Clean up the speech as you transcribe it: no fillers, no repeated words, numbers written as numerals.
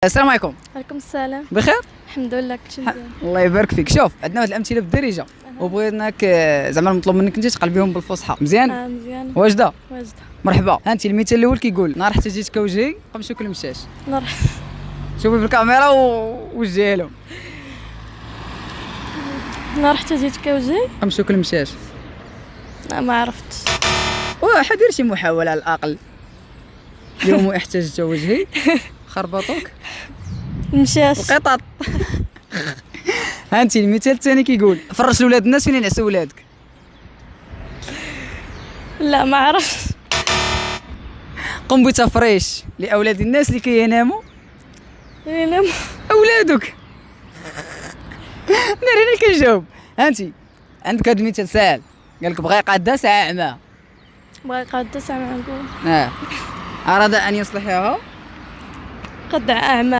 السلام عليكم. وعليكم السلام. بخير؟ الحمد لله كلشي مزيان. الله يبارك فيك. شوف عندنا واحد الامثله بالدارجه وبغيناك زعما نطلب منك انت تقلبيهم بالفصحى. مزيان؟ مزيان. واجده؟ واجده. مرحبا. ها انت المثال الاول كيقول نهار حتى جيتك وجهي قمشو كل مشاش. شوفي في الكاميرا وجهي لهم. نهار حتى جيتك وجهي قمشو كل مشاش. ما عرفتش. واحد دير شي محاوله على الاقل. اليوم احتجت وجهي خربطوك مشاش القطط. ها انت المثال الثاني كيقول فرش لولاد الناس فين ينعسوا ولادك. لا ما عرفتش. قم بتفريش لاولاد الناس اللي كيناموا ينام اولادك. ناري اللي كنجاوب. ها انت عندك هذا المثال ساهل، قال لك بغى يقاد ساعه عماه. بغا يقاد ساعه نقول اراد ان يصلحها قد اعمى.